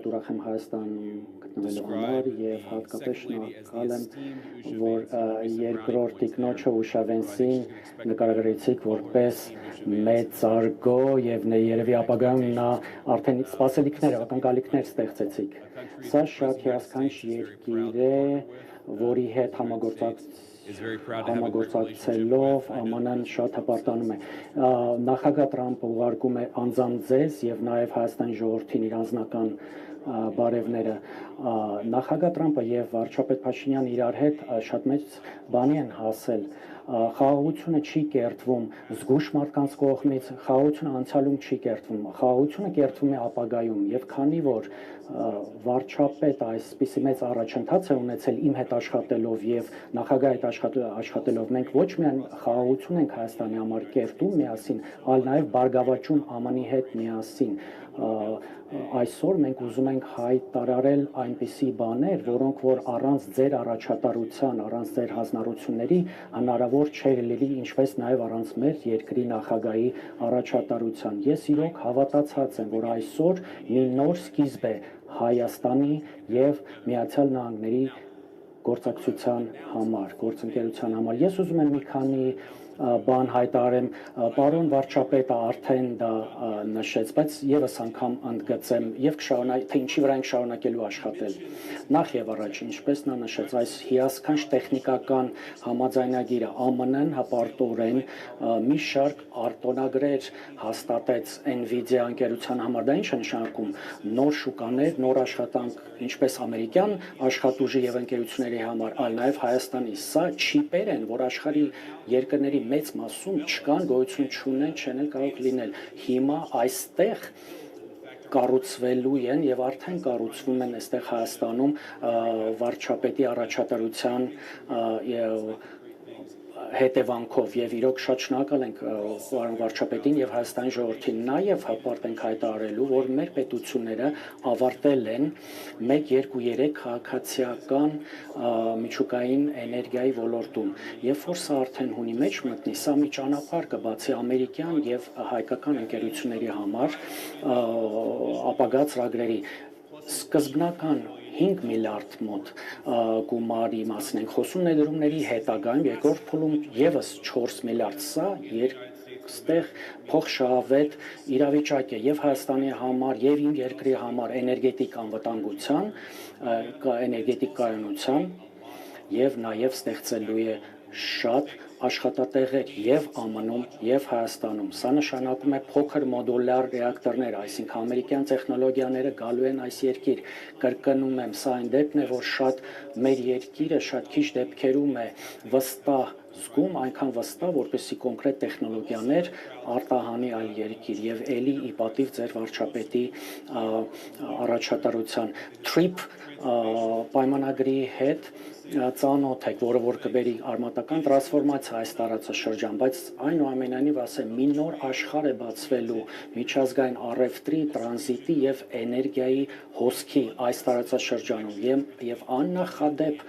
շատ ուրախ եմ Հայաստանում գտնվելու համար եւ հատկապես շնորհակալ եմ, որ երկրորդ տիկնոջը Ուշավենսին նկարագրեցիք որպես մեծարգո եւ երևի ապագայում նա արդեն սպասելիքներ, ակնկալիքներ ստեղծեցիք։ Սա շատ հիասքանչ երկիր է, որի հետ համագործակցելով ԱՄՆ-ն շատ հպարտանում է։ Նախագահ Տրամպը ուղարկում է անձամբ ձեզ եւ նաեւ Հայաստանի ժողովրդին իր անձնական բարևները։ Նախագահ Տրամպը եւ վարչապետ Փաշինյանը իրար հետ շատ մեծ բանի են հասել։ Խաղաղությունը չի կերտվում զգույշ մարդկանց կողմից, խաղաղությունը անցյալում չի կերտվում, խաղաղությունը կերտվում է ապագայում եւ քանի որ վարչապետը այսպիսի մեծ առաջընթաց է ունեցել իմ հետ աշխատելով եւ նախագահի հետ աշխատելով, մենք ոչ միայն խաղաղություն ենք Հայաստանի համար կերտում միասին, այլ նաեւ բարգավաճում ԱՄՆ-ի հետ միասին։ Այսօր մենք ուզում ենք հայտարարել այնպիսի բաներ, որոնք որ առանց ձեր առաջատարության, առանց ձեր հանձնառությունների հնարավոր չէր լինի, ինչպես նաև առանց մեր երկրի նախագահի առաջատարության։ Ես իրոք հավատացած եմ, որ այսօր մի նոր սկիզբ է Հայաստանի եւ Միացյալ Նահանգների գործակցության համար, գործընկերության համար։ Ես ուզում եմ մի քանի բան հայտարարեմ, պարոն վարչապետը արդեն դա նշեց, բայց եւս անգամ ընդգծեմ եւ կշարունակ, թե ինչի վրա ենք շարունակելու աշխատել։ Նախ եւ առաջ, ինչպես նա նշեց, այս հիասքանչ տեխնիկական համաձայնագիրը ԱՄՆ-ն հպարտորեն մի շարք արտոնագրեր հաստատեց Nvidia ընկերության համար։ Դա ինչ է նշանակում։ Նոր շուկաներ, նոր աշխատանք, ինչպես ամերիկյան աշխատուժի եւ ընկերությունների համար, այլ նաեւ Հայաստանի։ Սա չիպեր են, որ աշխարհի երկրների մեծ մասում չկան, գոյություն չունեն, չեն կարող լինել։ Հիմա այստեղ կառուցվելու են եւ արդեն կառուցվում են այստեղ Հայաստանում վարչապետի առաջատարության հետևանքով եւ իրոք շատ շնորհակալ ենք պարոն վարչապետին եւ Հայաստանի ժողովրդին նաեւ հպարտ ենք հայտարարելու, որ մեր պետությունները ավարտել են 1-2-3 քաղաքացիական միջուկային էներգիայի ոլորտում եւ որ սա արդեն հունի մեջ մտնի, սա մի ճանապարհ կբացի ամերիկյան եւ հայկական ընկերությունների համար ապագա ծրագրերի սկզբնական 5 միլիարդ մոտ գումարի մասին ենք խոսում ներդրումների հետագայում երկրորդ փուլում եւս 4 միլիարդ սա ստեղ փոխշահավետ իրավիճակ է եւ Հայաստանի համար եւ իմ երկրի համար էներգետիկ անվտանգության, էներգետիկ կայունության եւ նաեւ ստեղծելու է շատ աշխատատեղեր եւ ԱՄՆ-ում եւ Հայաստանում։ Սա նշանակում է փոքր մոդուլյար ռեակտորներ, այսինքն ամերիկյան տեխնոլոգիաները գալու են այս երկիր։ Կրկնում եմ, սա այն դեպքն է, որ շատ մեր երկիրը շատ քիչ դեպքերում է վստահ զգում, այնքան վստահ, որպեսզի կոնկրետ տեխնոլոգիաներ արտահանի այլ երկիր եւ ելի ի պատիվ ձեր վարչապետի առաջատարության TRIP պայմանագրի հետ ծանոթ եք, որը որ կբերի արմատական տրանսֆորմացիա այս տարածաշրջան, բայց այնուամենայնիվ ասեմ, մի նոր աշխարհ է բացվելու միջազգային առևտրի, տրանզիտի եւ էներգիայի հոսքի այս տարածաշրջանում եւ աննախադեպ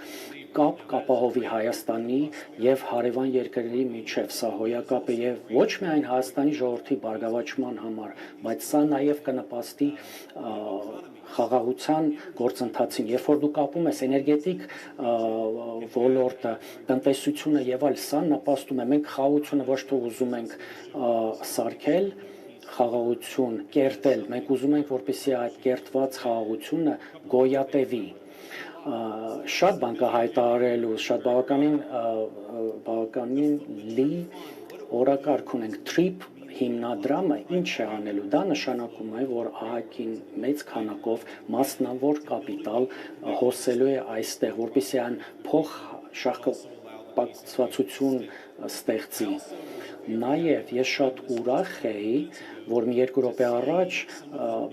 կապ կապահովի Հայաստանի եւ հարևան երկրների միջև, սա հոյակապ է եւ ոչ միայն Հայաստանի ժողովրդի բարգավաճման համար, բայց սա նաեւ կնպաստի խաղաղության գործընթացին, երբ որ դու կապում ես էներգետիկ ոլորտը, տնտեսությունը եւ այլ, սա նպաստում է, մենք խաղաղությունը ոչ թե ուզում ենք սարքել, խաղաղություն կերտել, մենք ուզում ենք, որպեսզի այդ կերտված խաղաղությունը գոյատևի։ Շատ բան կա հայտարարելու, շատ բավականին լի օրակարգ ունենք TRIP հիմնադրամը ինչ է անելու, դա նշանակում է, որ ԱՀԿ-ին մեծ քանակով մասնավոր կապիտալ հոսելու է այստեղ, որպեսզի այն փոխշահկապակցվածություն ստեղծի։ Նաև ես շատ ուրախ էի, որ մի 2 րոպե առաջ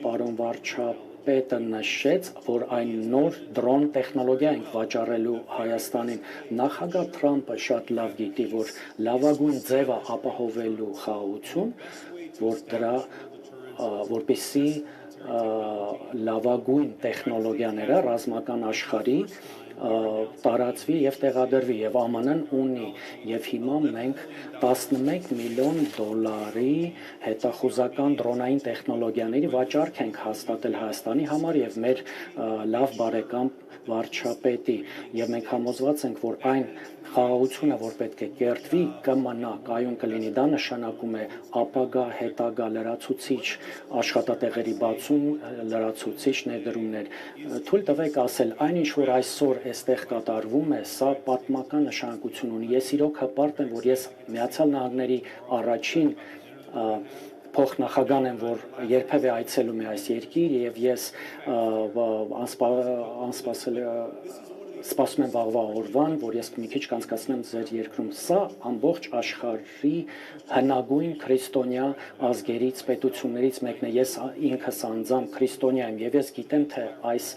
պարոն վարչապետը նշեց, որ այն նոր դրոն տեխնոլոգիա ենք վաճառելու Հայաստանին։ Նախագահ Թրամփը շատ լավ գիտի, որ լավագույն ձևը ապահովելու խաղաղություն, որ դրա որպեսզի լավագույն տեխնոլոգիաները ռազմական աշխարհի տարածվի եւ տեղադրվի եւ ԱՄՆ-ն ունի եւ հիմա մենք 11 միլիոն դոլարի հետախուզական դրոնային տեխնոլոգիաների վաճառք ենք հաստատել Հայաստանի համար եւ մեր լավ բարեկամ վարչապետի եւ մենք համոզված ենք, որ այն խաղաղությունը, որ պետք է կերտվի, կմնա, կայուն կլինի, դա նշանակում է ապագա, հետագա լրացուցիչ աշխատատեղերի բացում, լրացուցիչ ներդրումներ։ Թույլ տվեք ասել, այնինչ որ այսօր այստեղ կատարվում է, սա պատմական նշանակություն ունի։ Ես իրոք հպարտ եմ, որ ես Միացյալ Նահանգների առաջին փոխնախագահն եմ, որ երբևէ այցելում է այս երկիր եւ ես սպասում եմ վաղվա օրվան, որ ես մի քիչ կանցկացնեմ ձեր երկրում։ Սա ամբողջ աշխարհի հնագույն քրիստոնյա ազգերից, պետություններից մեկն է։ Ես ինքս անձամբ քրիստոնյա եմ եւ ես գիտեմ, թե այս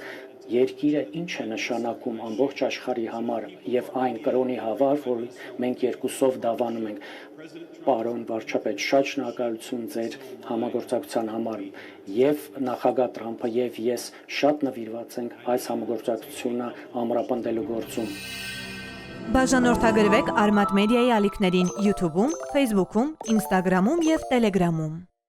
երկիրը ինչ է նշանակում ամբողջ աշխարհի համար եւ այն կրոնի հավար, որ մենք երկուսով դավանում ենք։ Պարոն վարչապետ, շատ շնորհակալություն ձեր համագործակցության համար եւ նախագահ Թրամփը եւ ես շատ նվիրված ենք այս համագործակցությունը ամրապնդելու գործում։ Բաժանորդագրվեք Արմատ մեդիայի ալիքներին YouTube-ում, Facebook-ում, Instagram-ում եւ Telegram-ում։